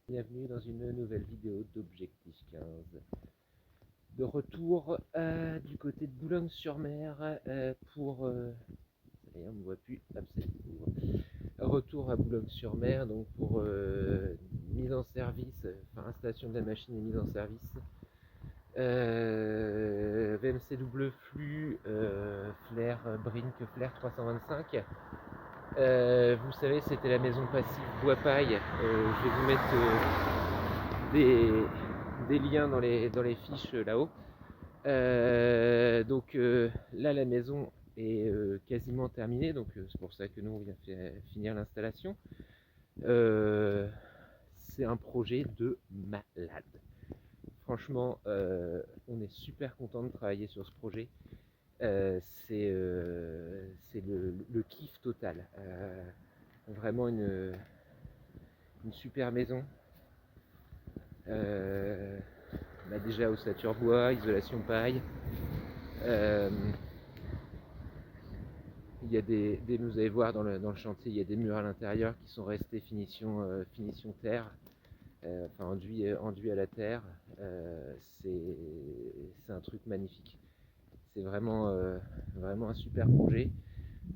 Bienvenue dans une nouvelle vidéo d'Objectif 15. De retour du côté de Boulogne-sur-Mer pour... D'ailleurs, on ne me voit plus. Hop, ça ouvre. Retour à Boulogne-sur-Mer donc pour mise en service, enfin installation de la machine et mise en service. VMC double flux, Flair, Brink Flair 325. Vous savez, c'était la maison passive bois-paille. Je vais vous mettre des liens dans les fiches là-haut. Là, la maison est quasiment terminée, donc c'est pour ça que nous, on vient finir l'installation. C'est un projet de malade. Franchement, on est super content de travailler sur ce projet. C'est le kiff total. Vraiment une super maison. Déjà ossature bois, isolation paille. Il y a vous allez voir dans le chantier, il y a des murs à l'intérieur qui sont restés finition terre, enfin enduit à la terre. C'est un truc magnifique. C'est vraiment un super projet.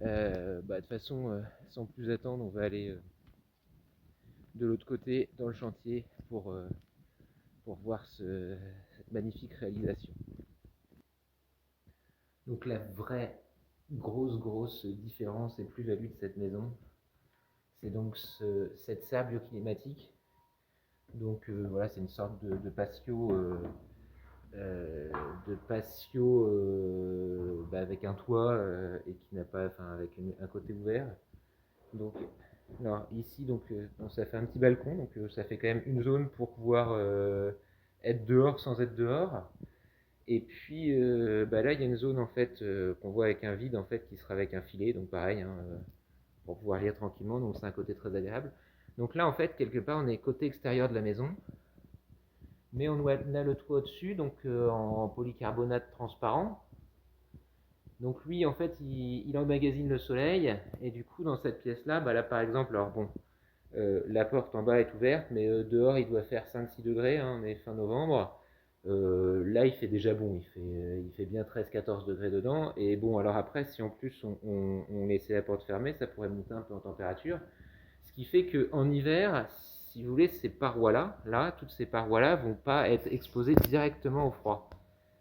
De toute façon, sans plus attendre, on va aller de l'autre côté dans le chantier pour voir cette magnifique réalisation. Donc la vraie grosse différence et plus-value de cette maison, c'est donc cette serre bioclimatique. Donc voilà, c'est une sorte de patio, avec un toit et qui n'a pas, enfin avec un côté ouvert. Donc alors ici ça fait un petit balcon, donc ça fait quand même une zone pour pouvoir être dehors sans être dehors. Et puis là il y a une zone en fait qu'on voit avec un vide en fait qui sera avec un filet, donc pareil hein, pour pouvoir lire tranquillement, donc c'est un côté très agréable. Donc là en fait quelque part on est côté extérieur de la maison, mais on a le toit au-dessus donc en polycarbonate transparent. Donc lui en fait il emmagasine le soleil et du coup dans cette pièce là, là par exemple, alors bon, la porte en bas est ouverte, mais dehors il doit faire 5-6 degrés, hein, on est fin novembre. Là il fait déjà bon, il fait bien 13-14 degrés dedans. Et bon, alors après, si en plus on laissait la porte fermée, ça pourrait monter un peu en température. Ce qui fait qu'en hiver, si vous voulez, ces parois-là, toutes ces parois-là vont pas être exposées directement au froid.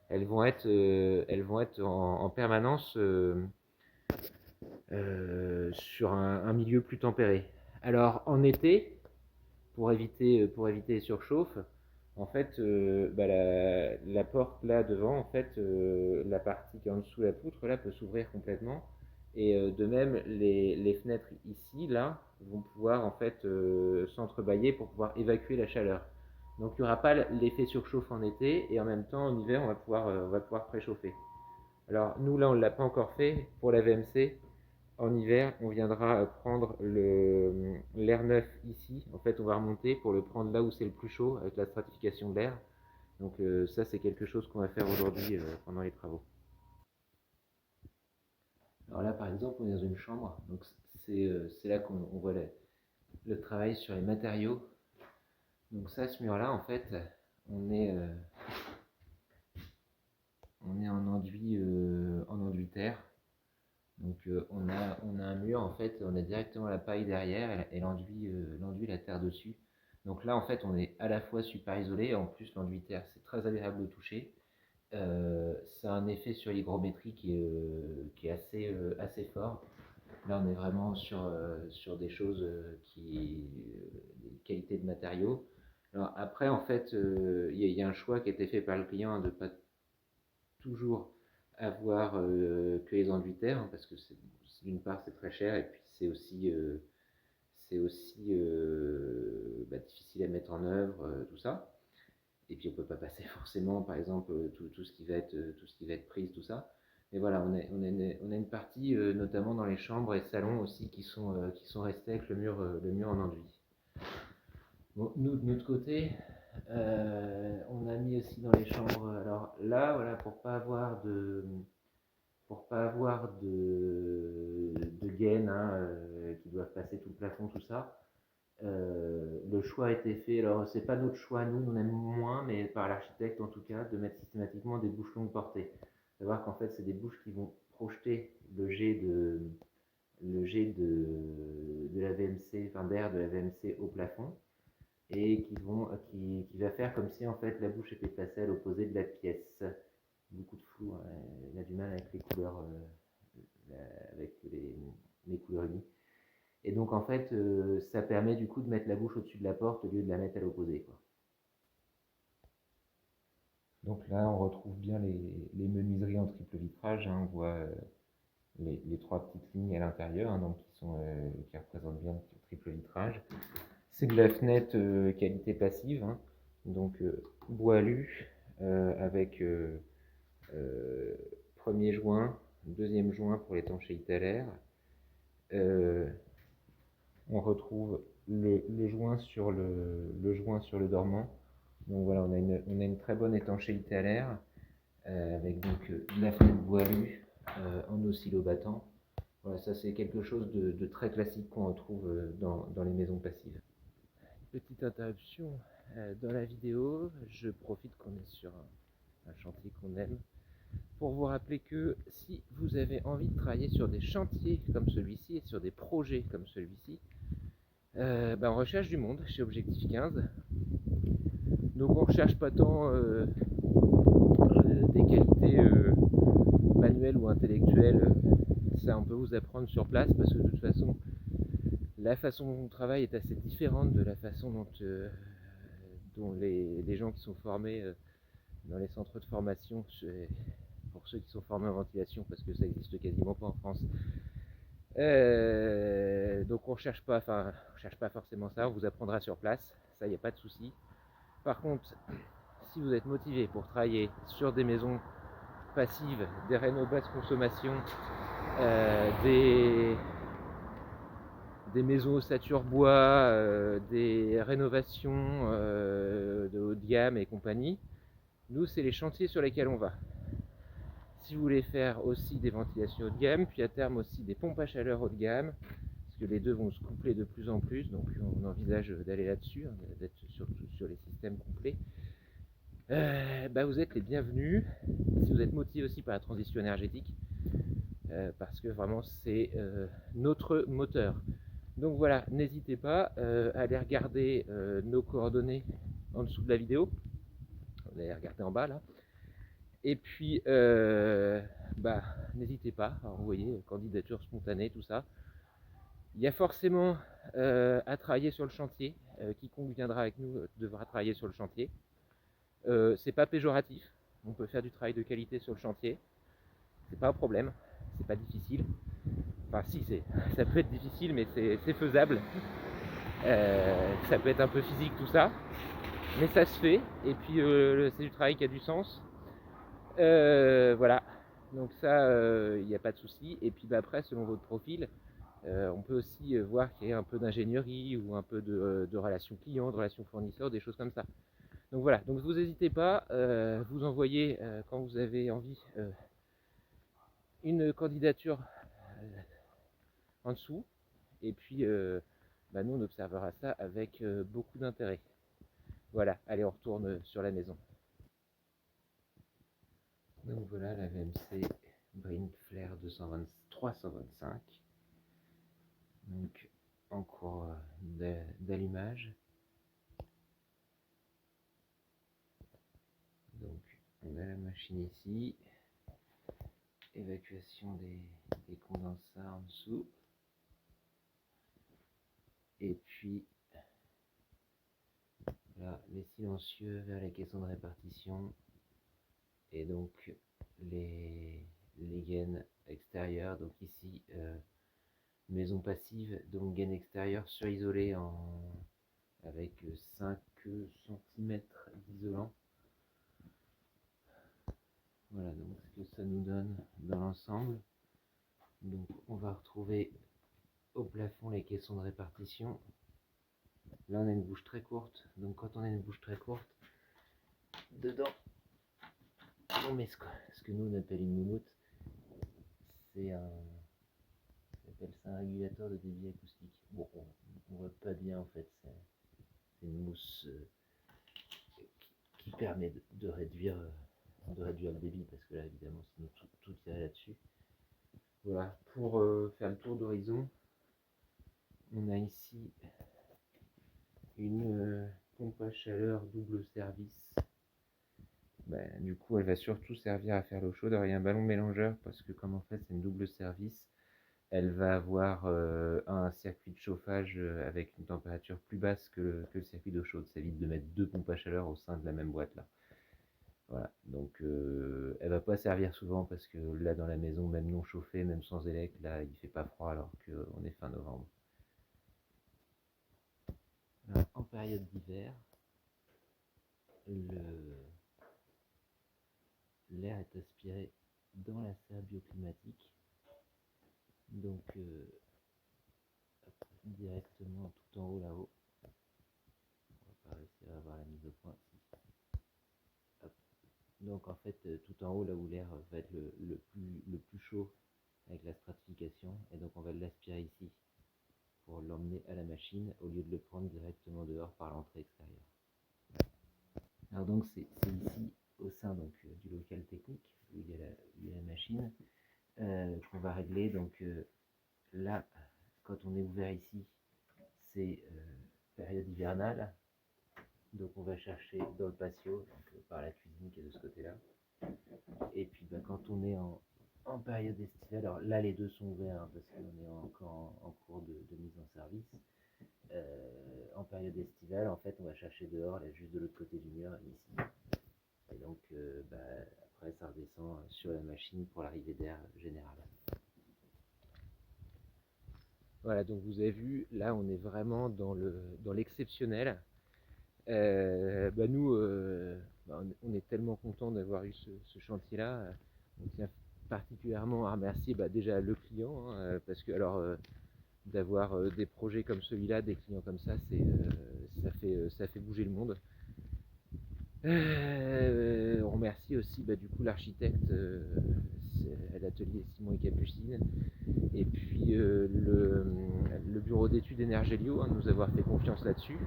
Elles vont être en permanence sur un milieu plus tempéré. Alors en été, pour éviter les surchauffes, en fait, la porte là devant, en fait, la partie qui est en dessous de la poutre là peut s'ouvrir complètement. Et de même, les fenêtres ici, là, vont pouvoir en fait s'entrebâiller pour pouvoir évacuer la chaleur. Donc il n'y aura pas l'effet surchauffe en été et en même temps en hiver on va pouvoir préchauffer. Alors nous là on ne l'a pas encore fait pour la VMC. En hiver, on viendra prendre l'air neuf ici. En fait, on va remonter pour le prendre là où c'est le plus chaud avec la stratification de l'air. Donc ça, c'est quelque chose qu'on va faire aujourd'hui pendant les travaux. Alors là, par exemple, on est dans une chambre. Donc c'est là qu'on voit le travail sur les matériaux. Donc ça, ce mur-là, en fait, on est, euh, on est en enduit terre. Donc on a un mur, en fait, on a directement la paille derrière et l'enduit la terre dessus. Donc là, en fait, on est à la fois super isolé et en plus l'enduit terre, c'est très agréable de toucher. Ça a un effet sur l'hygrométrie qui est assez fort. Là, on est vraiment sur des choses des qualités de matériaux. Alors après, en fait, y a un choix qui a été fait par le client hein, de ne pas toujours avoir que les enduits terre, hein, parce que d'une part c'est très cher et puis c'est aussi difficile à mettre en œuvre, tout ça. Et puis on peut pas passer forcément, par exemple, tout ce qui va être tout ce qui va être prise, tout ça. Mais voilà, on a une partie, notamment dans les chambres et salons aussi, qui sont restés avec le mur en enduit. Bon, nous, de notre côté, on a mis aussi dans les chambres, alors là, voilà, pour pas avoir de gaines hein, qui doivent passer tout le plafond, tout ça, le choix a été fait, alors c'est pas notre choix, nous on aime moins, mais par l'architecte en tout cas, de mettre systématiquement des bouches longue portée. Savoir qu'en fait c'est des bouches qui vont projeter le jet de la VMC, enfin d'air de la VMC au plafond, et qui va faire comme si en fait la bouche était placée à l'opposé de la pièce. Beaucoup de flou, hein, il a du mal avec les couleurs, avec les couleurs unies. Et donc en fait, ça permet du coup de mettre la bouche au-dessus de la porte au lieu de la mettre à l'opposé, quoi. Donc là, on retrouve bien les menuiseries en triple vitrage, hein, on voit les trois petites lignes à l'intérieur, hein, donc qui représentent bien le triple vitrage. C'est de la fenêtre qualité passive, hein, donc bois alu avec premier joint, deuxième joint pour l'étanchéité à l'air. On retrouve le joint sur le joint sur le dormant. Donc voilà, on a une très bonne étanchéité à l'air avec donc la fenêtre bois alu en oscillobattant. Voilà, ça c'est quelque chose de très classique qu'on retrouve dans les maisons passives. Petite interruption dans la vidéo, je profite qu'on est sur un chantier qu'on aime pour vous rappeler que si vous avez envie de travailler sur des chantiers comme celui-ci et sur des projets comme celui-ci, on recherche du monde chez Objectif 15. Donc on ne recherche pas tant des qualités manuelles ou intellectuelles, ça on peut vous apprendre sur place parce que de toute façon la façon dont on travaille est assez différente de la façon dont les gens qui sont formés dans les centres de formation, pour ceux qui sont formés en ventilation, parce que ça n'existe quasiment pas en France. Donc on cherche pas forcément ça, on vous apprendra sur place, ça il n'y a pas de souci. Par contre, si vous êtes motivé pour travailler sur des maisons passives, des rénaux basse consommation, des maisons ossature bois, des rénovations de haut de gamme et compagnie, nous c'est les chantiers sur lesquels on va. Si vous voulez faire aussi des ventilations haut de gamme, puis à terme aussi des pompes à chaleur haut de gamme, parce que les deux vont se coupler de plus en plus, donc on envisage d'aller là-dessus, hein, d'être surtout sur les systèmes complets. Vous êtes les bienvenus. Si vous êtes motivé aussi par la transition énergétique, parce que vraiment c'est notre moteur. Donc voilà, n'hésitez pas à aller regarder nos coordonnées en dessous de la vidéo. Vous allez regarder en bas là. Et puis, n'hésitez pas à envoyer candidature spontanée, tout ça. Il y a forcément à travailler sur le chantier. Quiconque viendra avec nous devra travailler sur le chantier. C'est pas péjoratif. On peut faire du travail de qualité sur le chantier. C'est pas un problème. C'est pas difficile. Enfin, si, ça peut être difficile, mais c'est faisable. Ça peut être un peu physique tout ça, mais ça se fait. Et puis, c'est du travail qui a du sens. Voilà. Donc ça, il n'y a pas de souci. Et puis après, selon votre profil, on peut aussi voir qu'il y a un peu d'ingénierie ou un peu de relations clients, de relations fournisseurs, des choses comme ça. Donc voilà, donc vous n'hésitez pas, vous envoyez quand vous avez envie une candidature en dessous, et puis nous on observera ça avec beaucoup d'intérêt. Voilà, allez on retourne sur la maison. Donc voilà la VMC Brain Flare 325. Donc en cours d'allumage. Donc on a la machine ici, évacuation des condensats en dessous, et puis là les silencieux vers les caissons de répartition, et donc les gaines extérieures. Donc ici maison passive, donc gaine extérieure surisolée avec 5 cm d'isolant. Voilà donc ce que ça nous donne dans l'ensemble. Donc on va retrouver au plafond les caissons de répartition. Là on a une bouche très courte, donc quand on a une bouche très courte, dedans on met ce que nous on appelle une moumoute. C'est un régulateur de débit acoustique. Bon, on voit pas bien en fait, c'est une mousse qui permet de réduire le débit, parce que là évidemment sinon tout irait là-dessus. Voilà, pour faire le tour d'horizon, on a ici une pompe à chaleur double service. Du coup elle va surtout servir à faire l'eau chaude. Alors il y a un ballon mélangeur parce que comme en fait c'est une double service, elle va avoir un circuit de chauffage avec une température plus basse que le circuit d'eau chaude. Ça évite de mettre deux pompes à chaleur au sein de la même boîte là. Voilà, donc elle va pas servir souvent parce que là dans la maison, même non chauffée, même sans élec, là il fait pas froid alors qu'on est fin novembre. Alors, en période d'hiver, l'air est aspiré dans la serre bioclimatique, donc directement tout en haut là-haut. On va pas réussir à avoir la mise au point. Hop. Donc en fait tout en haut là où l'air va être le plus chaud avec la stratification, et donc on va l'aspirer ici pour l'emmener à la machine au lieu de le prendre directement dehors par l'entrée extérieure. Alors donc c'est ici au sein donc, du local technique où il y a la machine qu'on va régler. Donc là, quand on est ouvert ici, c'est période hivernale. Donc on va chercher dans le patio, donc, par la cuisine qui est de ce côté-là. Et puis quand on est en période estivale, alors là les deux sont ouverts parce qu'on est encore en cours de mise en service. En période estivale, en fait, on va chercher dehors, là, juste de l'autre côté du mur, ici. Et donc, après, ça redescend sur la machine pour l'arrivée d'air générale. Voilà, donc vous avez vu, là, on est vraiment dans l'exceptionnel. Nous, on est tellement content d'avoir eu ce chantier-là. On tient particulièrement à remercier déjà le client, hein, parce que alors d'avoir des projets comme celui-là, des clients comme ça, ça fait bouger le monde. On remercie aussi du coup l'architecte à l'atelier Simon et Capucine, et puis le bureau d'études Energelio, hein, de nous avoir fait confiance là-dessus.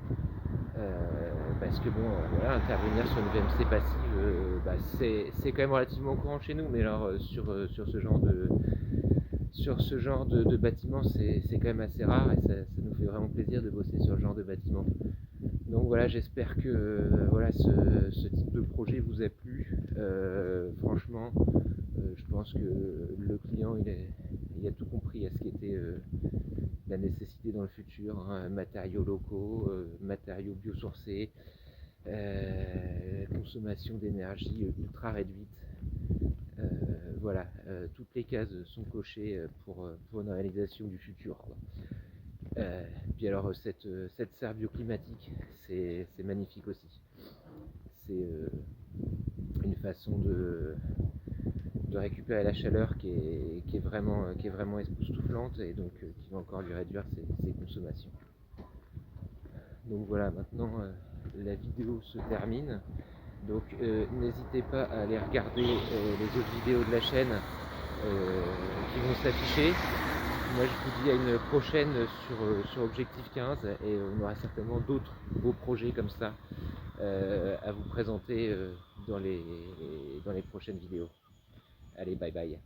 Parce que voilà, intervenir sur une VMC passive, c'est quand même relativement courant chez nous, mais alors sur ce genre de bâtiment, c'est quand même assez rare, et ça nous fait vraiment plaisir de bosser sur le genre de bâtiment. Donc voilà, j'espère que ce type de projet vous a plu. Franchement, je pense que le client il a tout compris à ce qu'était la nécessité dans le futur, hein, matériaux locaux, matériaux biosourcés, consommation d'énergie ultra réduite. Voilà, toutes les cases sont cochées pour une réalisation du futur, quoi. Puis alors cette serre bioclimatique, c'est magnifique aussi. C'est une façon de récupérer la chaleur qui est vraiment époustouflante, et donc qui va encore lui réduire ses consommations. Donc voilà, maintenant la vidéo se termine. Donc n'hésitez pas à aller regarder les autres vidéos de la chaîne qui vont s'afficher. Moi je vous dis à une prochaine sur Objectif 15, et on aura certainement d'autres beaux projets comme ça à vous présenter dans les prochaines vidéos. Allez, bye bye.